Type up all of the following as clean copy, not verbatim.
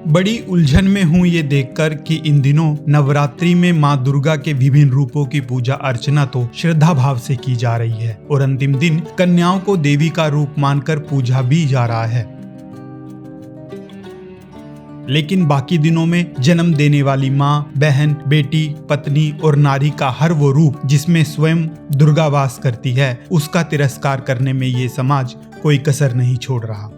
बड़ी उलझन में हूँ ये देखकर कि इन दिनों नवरात्रि में माँ दुर्गा के विभिन्न रूपों की पूजा अर्चना तो श्रद्धा भाव से की जा रही है और अंतिम दिन कन्याओं को देवी का रूप मानकर पूजा भी जा रहा है। लेकिन बाकी दिनों में जन्म देने वाली माँ, बहन, बेटी, पत्नी और नारी का हर वो रूप जिसमें स्वयं दुर्गा वास करती है, उसका तिरस्कार करने में ये समाज कोई कसर नहीं छोड़ रहा।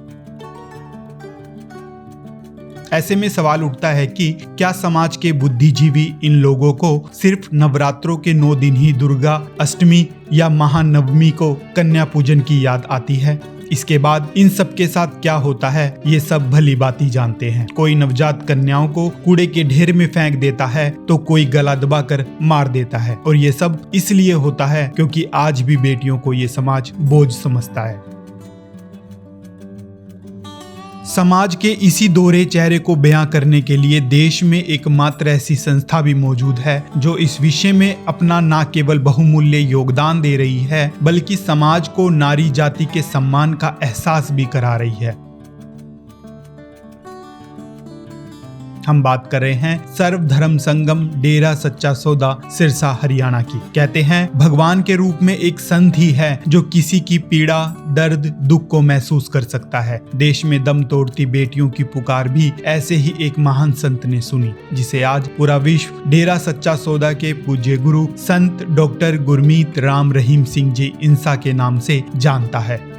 ऐसे में सवाल उठता है कि क्या समाज के बुद्धिजीवी इन लोगों को सिर्फ नवरात्रों के 9 दिन ही दुर्गा अष्टमी या महानवमी को कन्या पूजन की याद आती है? इसके बाद इन सब के साथ क्या होता है ये सब भली बात ही जानते हैं। कोई नवजात कन्याओं को कूड़े के ढेर में फेंक देता है तो कोई गला दबाकर मार देता है, और ये सब इसलिए होता है क्योंकि आज भी बेटियों को ये समाज बोझ समझता है। समाज के इसी दोहरे चेहरे को बयां करने के लिए देश में एकमात्र ऐसी संस्था भी मौजूद है जो इस विषय में अपना न केवल बहुमूल्य योगदान दे रही है बल्कि समाज को नारी जाति के सम्मान का एहसास भी करा रही है। हम बात कर रहे हैं सर्वधर्म संगम डेरा सच्चा सौदा सिरसा हरियाणा की। कहते हैं भगवान के रूप में एक संत ही है जो किसी की पीड़ा, दर्द, दुख को महसूस कर सकता है। देश में दम तोड़ती बेटियों की पुकार भी ऐसे ही एक महान संत ने सुनी, जिसे आज पूरा विश्व डेरा सच्चा सौदा के पूज्य गुरु संत डॉक्टर गुरमीत राम रहीम सिंह जी इंसा के नाम से जानता है।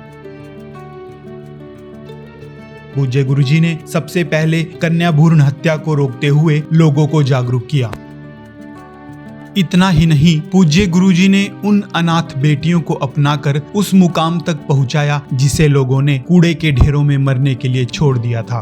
पूज्य गुरुजी ने सबसे पहले कन्या भ्रूण हत्या को रोकते हुए लोगों को जागरूक किया। इतना ही नहीं, पूज्य गुरुजी ने उन अनाथ बेटियों को अपनाकर उस मुकाम तक पहुंचाया जिसे लोगों ने कूड़े के ढेरों में मरने के लिए छोड़ दिया था।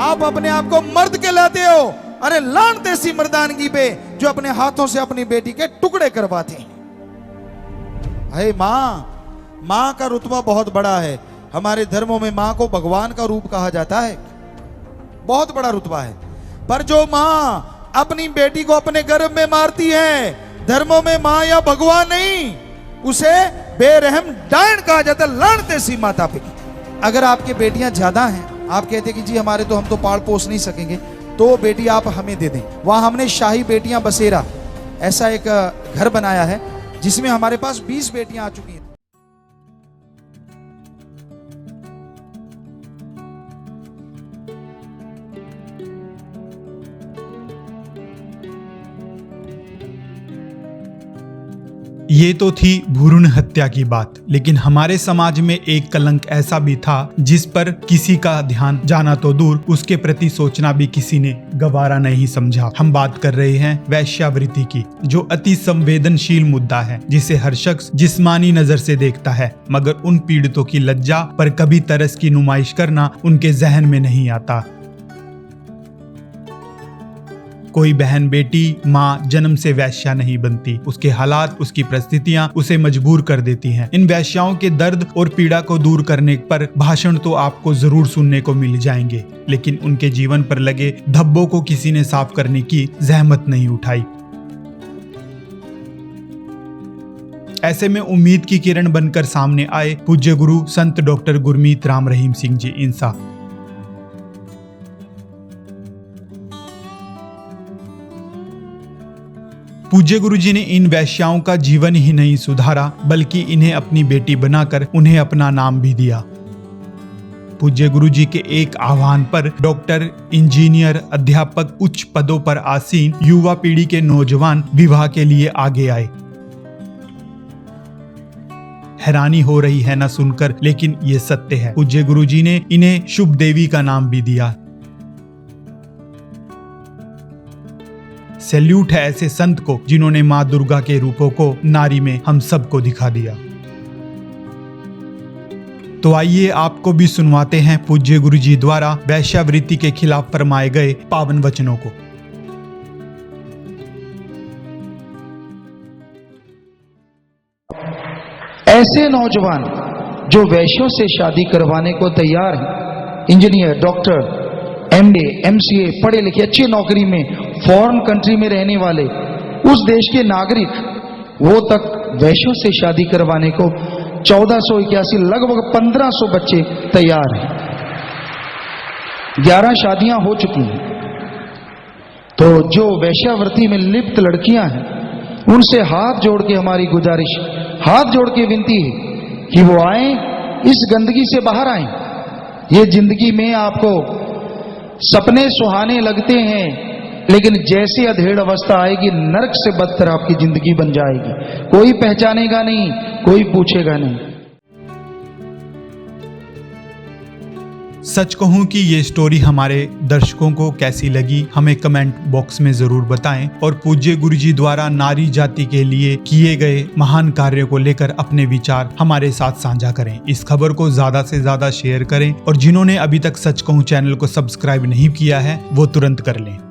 आप अपने आप को मर्द कहलाते हो, अरे लानते सी मर्दानगी पे जो अपने हाथों से अपनी बेटी के टुकड़े करवाते हैं। अरे माँ का रुतबा बहुत बड़ा है। हमारे धर्मों में माँ को भगवान का रूप कहा जाता है, बहुत बड़ा रुतबा है। पर जो माँ अपनी बेटी को अपने गर्भ में मारती है, धर्मों में माँ या भगवान नहीं, उसे बेरहम डायन कहा जाता है, लानते सी माता पे। अगर आपके बेटियां ज्यादा हैं, आप कहते कि जी हमारे तो हम तो पाल पोस नहीं सकेंगे, तो बेटी आप हमें दे दें। वहाँ हमने शाही बेटियां बसेरा ऐसा एक घर बनाया है जिसमें हमारे पास 20 बेटियां आ चुकी हैं। ये तो थी भ्रूण हत्या की बात, लेकिन हमारे समाज में एक कलंक ऐसा भी था जिस पर किसी का ध्यान जाना तो दूर, उसके प्रति सोचना भी किसी ने गवारा नहीं समझा। हम बात कर रहे हैं वैश्यावृत्ति की, जो अति संवेदनशील मुद्दा है, जिसे हर शख्स जिस्मानी नजर से देखता है, मगर उन पीड़ितों की लज्जा पर कभी तरस की नुमाइश करना उनके जहन में नहीं आता। कोई बहन, बेटी, माँ जन्म से वैश्या नहीं बनती। उसके हालात, उसकी परिस्थितियां उसे मजबूर कर देती हैं। इन वैश्याओं के दर्द और पीड़ा को दूर करने पर भाषण तो आपको जरूर सुनने को मिल जाएंगे, लेकिन उनके जीवन पर लगे धब्बों को किसी ने साफ करने की जहमत नहीं उठाई। ऐसे में उम्मीद की किरण बनकर सामने आए पूज्य गुरु संत डॉक्टर गुरमीत राम रहीम सिंह जी इंसा। पूज्य गुरुजी ने इन वैश्याओं का जीवन ही नहीं सुधारा, बल्कि इन्हें अपनी बेटी बनाकर उन्हें अपना नाम भी दिया। पूज्य गुरुजी के एक आह्वान पर डॉक्टर, इंजीनियर, अध्यापक, उच्च पदों पर आसीन युवा पीढ़ी के नौजवान विवाह के लिए आगे आए। हैरानी हो रही है ना सुनकर, लेकिन ये सत्य है। पूज्य गुरुजी ने इन्हें शुभ देवी का नाम भी दिया। सैल्यूट है ऐसे संत को जिन्होंने माँ दुर्गा के रूपों को नारी में हम सबको दिखा दिया। तो आइए आपको भी सुनवाते हैं पूज्य गुरुजी द्वारा वैश्यावृत्ति के खिलाफ फरमाए गए पावन वचनों को। ऐसे नौजवान जो वैश्यों से शादी करवाने को तैयार हैं, इंजीनियर, डॉक्टर, MA, MCA, पढ़े लिखे अच्छी नौकरी में फॉरेन कंट्री में रहने वाले, उस देश के नागरिक वो तक वैश्यों से शादी करवाने को 1481 लगभग 1500 बच्चे तैयार हैं। 11 शादियां हो चुकी हैं। तो जो वैश्यावृत्ति में लिप्त लड़कियां हैं उनसे हाथ जोड़ के हमारी गुजारिश, हाथ जोड़ के विनती है कि वो आए, इस गंदगी से बाहर आए। ये जिंदगी में आपको सपने सुहाने लगते हैं, लेकिन जैसे अधेड़ अवस्था आएगी नरक से बदतर आपकी जिंदगी बन जाएगी। कोई पहचानेगा नहीं, कोई पूछेगा नहीं। सच कहूं कि ये स्टोरी हमारे दर्शकों को कैसी लगी हमें कमेंट बॉक्स में जरूर बताएं और पूज्य गुरुजी द्वारा नारी जाति के लिए किए गए महान कार्य को लेकर अपने विचार हमारे साथ साझा करें। इस खबर को ज्यादा से ज्यादा शेयर करें और जिन्होंने अभी तक सच कहूं चैनल को सब्सक्राइब नहीं किया है वो तुरंत कर लें।